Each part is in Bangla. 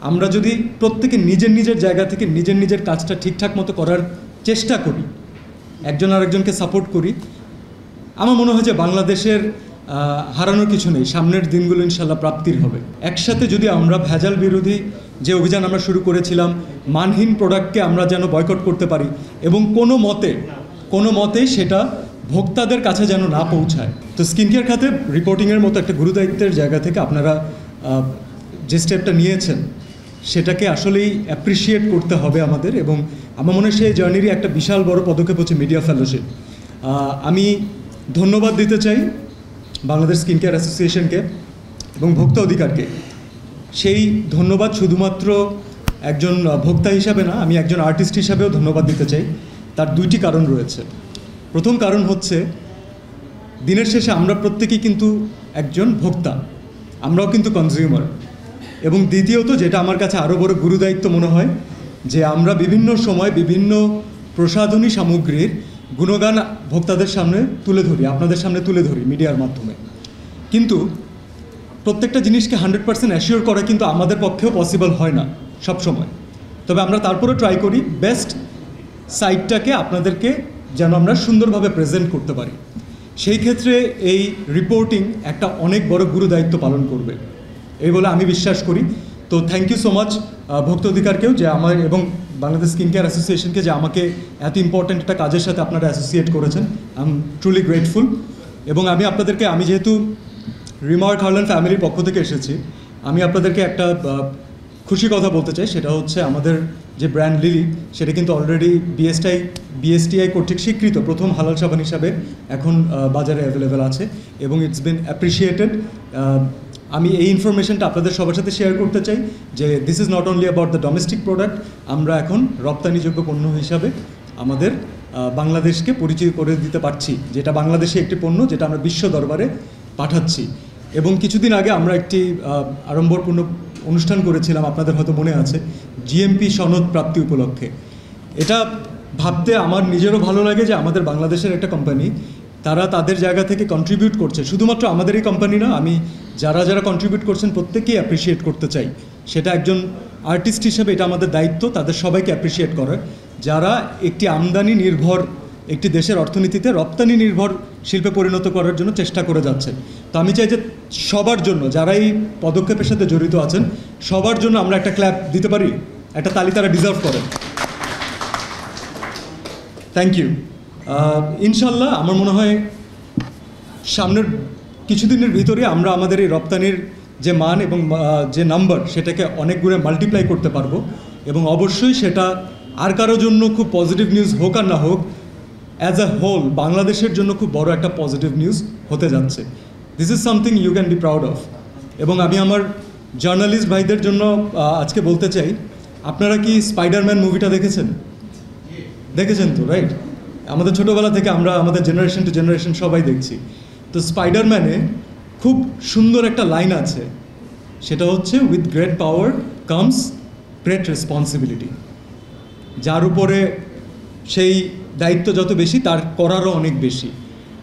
আমরা যদি প্রত্যেকে নিজের নিজের জায়গা থেকে নিজের নিজের কাজটা ঠিকঠাক মতো করার চেষ্টা করি, একজন আরেকজনকে সাপোর্ট করি, আমার মনে হয় যে বাংলাদেশের হারানোর কিছু নেই, সামনের দিনগুলো ইনশাল্লাহ প্রাপ্তির হবে। একসাথে যদি আমরা ভেজাল বিরোধী যে অভিযান আমরা শুরু করেছিলাম, মানহীন প্রোডাক্টকে আমরা যেন বয়কট করতে পারি এবং কোনো মতেই সেটা ভোক্তাদের কাছে যেন না পৌঁছায়। তো স্কিন কেয়ার খাতে রিপোর্টিংয়ের মতো একটা গুরুদায়িত্বের জায়গা থেকে আপনারা যে স্টেপটা নিয়েছেন সেটাকে আসলেই অ্যাপ্রিসিয়েট করতে হবে আমাদের, এবং আমার মনে হয় সেই জার্নিরই একটা বিশাল বড় পদক্ষেপ হচ্ছে মিডিয়া ফেলোশিপ। আমি ধন্যবাদ দিতে চাই বাংলাদেশ স্কিন কেয়ার অ্যাসোসিয়েশনকে এবং ভোক্তা অধিকারকে। সেই ধন্যবাদ শুধুমাত্র একজন ভোক্তা হিসাবে না, আমি একজন আর্টিস্ট হিসাবেও ধন্যবাদ দিতে চাই। তার দুইটি কারণ রয়েছে। প্রথম কারণ হচ্ছে, দিনের শেষে আমরা প্রত্যেকেই কিন্তু একজন ভোক্তা, আমরাও কিন্তু কনজিউমার। এবং দ্বিতীয়ত, যেটা আমার কাছে আরও বড় গুরুদায়িত্ব মনে হয়, যে আমরা বিভিন্ন সময় বিভিন্ন প্রসাধনী সামগ্রীর গুণগান ভোক্তাদের সামনে তুলে ধরি, আপনাদের সামনে তুলে ধরি মিডিয়ার মাধ্যমে। কিন্তু প্রত্যেকটা জিনিসকে 100% অ্যাসিওর করা কিন্তু আমাদের পক্ষেও পসিবল হয় না সব সময়। তবে আমরা তারপরে ট্রাই করি বেস্ট সাইটটাকে আপনাদেরকে যেন আমরা সুন্দরভাবে প্রেজেন্ট করতে পারি। সেই ক্ষেত্রে এই রিপোর্টিং একটা অনেক বড় গুরুদায়িত্ব পালন করবে এই বলে আমি বিশ্বাস করি। তো থ্যাংক ইউ সো মাচ ভোক্তা অধিকারকেও, যে আমার এবং বাংলাদেশ স্কিন কেয়ার অ্যাসোসিয়েশনকে, যে আমাকে এত ইম্পর্ট্যান্ট একটা কাজের সাথে আপনারা অ্যাসোসিয়েট করেছেন। I am truly grateful. এবং আমি যেহেতু রিমার্ক হারল্যান্ড ফ্যামিলির পক্ষ থেকে এসেছি, আমি আপনাদেরকে একটা খুশি কথা বলতে চাই। সেটা হচ্ছে, আমাদের যে ব্র্যান্ড লিলি, সেটা কিন্তু অলরেডি বিএসটিআই কর্তৃক স্বীকৃত প্রথম হালাল সাবান হিসাবে এখন বাজারে অ্যাভেলেবেল আছে, এবং ইটস বিন অ্যাপ্রিসিয়েটেড। আমি এই ইনফরমেশনটা আপনাদের সবার সাথে শেয়ার করতে চাই যে this is not only about the domestic product, আমরা এখন রপ্তানিযোগ্য পণ্য হিসাবে আমাদের বাংলাদেশকে পরিচয় করে দিতে পারছি, যেটা বাংলাদেশে একটি পণ্য যেটা আমরা বিশ্ব দরবারে পাঠাচ্ছি। এবং কিছুদিন আগে আমরা একটি আড়ম্বরপূর্ণ অনুষ্ঠান করেছিলাম, আপনাদের হয়তো মনে আছে, জিএমপি সনদ প্রাপ্তি উপলক্ষে। এটা ভাবতে আমার নিজেরও ভালো লাগে যে আমাদের বাংলাদেশের একটা কোম্পানি, তারা তাদের জায়গা থেকে কন্ট্রিবিউট করছে। শুধুমাত্র আমাদের এই কোম্পানি না, আমি যারা কন্ট্রিবিউট করছেন প্রত্যেকেই অ্যাপ্রিসিয়েট করতে চাই। সেটা একজন আর্টিস্ট হিসেবে এটা আমাদের দায়িত্ব তাদের সবাইকে অ্যাপ্রিসিয়েট করার, যারা একটি আমদানি নির্ভর একটি দেশের অর্থনীতিতে রপ্তানি নির্ভর শিল্পে পরিণত করার জন্য চেষ্টা করে যাচ্ছেন। তো আমি চাই যে সবার জন্য, যারা এই পদক্ষেপের সাথে জড়িত আছেন, সবার জন্য আমরা একটা ক্ল্যাপ দিতে পারি, একটা তালি তারা ডিজার্ভ করেন। Thank you. ইনশাল্লাহ আমার মনে হয় সামনের কিছুদিনের ভিতরে আমরা আমাদের এই রপ্তানির যে মান এবং যে নাম্বার, সেটাকে অনেক গুণে মাল্টিপ্লাই করতে পারবো। এবং অবশ্যই সেটা আর কারোর জন্য খুব পজিটিভ নিউজ হোক আর না হোক, অ্যাজ আ হোল বাংলাদেশের জন্য খুব বড় একটা পজিটিভ নিউজ হতে যাচ্ছে। This is something you can be proud of. এবং আমি আমার জার্নালিস্ট ভাইদের জন্য আজকে বলতে চাই, আপনারা কি স্পাইডারম্যান মুভিটা দেখেছেন তো, রাইট? আমাদের ছোটোবেলা থেকে আমরা আমাদের জেনারেশন টু জেনারেশন সবাই দেখছি। তো স্পাইডারম্যানে খুব সুন্দর একটা লাইন আছে, সেটা হচ্ছে, with great power comes great responsibility. যার উপরে সেই দায়িত্ব যত বেশি, তার করারও অনেক বেশি।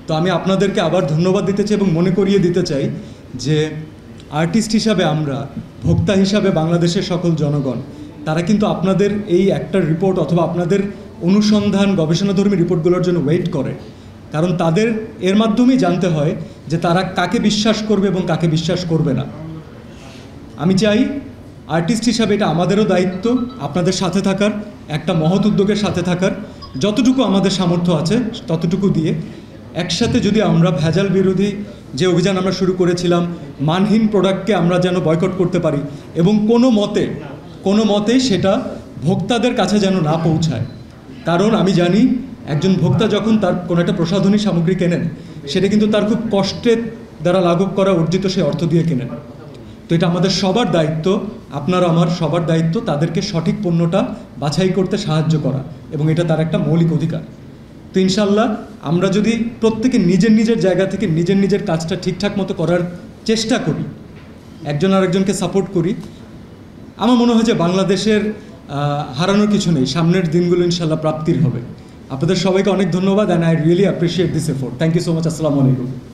তো আমি আপনাদেরকে আবার ধন্যবাদ দিতে চাই এবং মনে করিয়ে দিতে চাই যে আর্টিস্ট হিসাবে আমরা, ভোক্তা হিসাবে বাংলাদেশের সকল জনগণ, তারা কিন্তু আপনাদের এই একটা রিপোর্ট অথবা আপনাদের অনুসন্ধান গবেষণাধর্মী রিপোর্টগুলোর জন্য ওয়েট করে। কারণ তাদের এর মাধ্যমেই জানতে হয় যে তারা কাকে বিশ্বাস করবে এবং কাকে বিশ্বাস করবে না। আমি চাই আর্টিস্ট হিসাবে এটা আমাদেরও দায়িত্ব আপনাদের সাথে থাকার, একটা মহৎ উদ্যোগের সাথে থাকার, যতটুকু আমাদের সামর্থ্য আছে ততটুকু দিয়ে একসাথে যদি আমরা ভেজাল বিরোধী যে অভিযান আমরা শুরু করেছিলাম, মানহীন প্রোডাক্টকে আমরা যেন বয়কট করতে পারি এবং কোনো মতেই সেটা ভোক্তাদের কাছে যেন না পৌঁছায়। কারণ আমি জানি একজন ভোক্তা যখন তার কোনো একটা প্রসাধনী সামগ্রী কেনেন, সেটা কিন্তু তার খুব কষ্টের দ্বারা লাঘব করা অর্জিত সেই অর্থ দিয়ে কেনেন। তো এটা আমাদের সবার দায়িত্ব, আপনার আমার সবার দায়িত্ব তাদেরকে সঠিক পণ্যটা বাছাই করতে সাহায্য করা, এবং এটা তার একটা মৌলিক অধিকার। তো ইনশাল্লাহ আমরা যদি প্রত্যেকে নিজের নিজের জায়গা থেকে নিজের নিজের কাজটা ঠিকঠাক মতো করার চেষ্টা করি, একজন আরেকজনকে সাপোর্ট করি, আমার মনে হয় যে বাংলাদেশের হারানোর কিছু নেই, সামনের দিনগুলো ইনশাল্লাহ প্রাপ্তির হবে। আপনাদের সবাইকে অনেক ধন্যবাদ, and I really appreciate this effort. Thank you so much. আসসালামু আলাইকুম।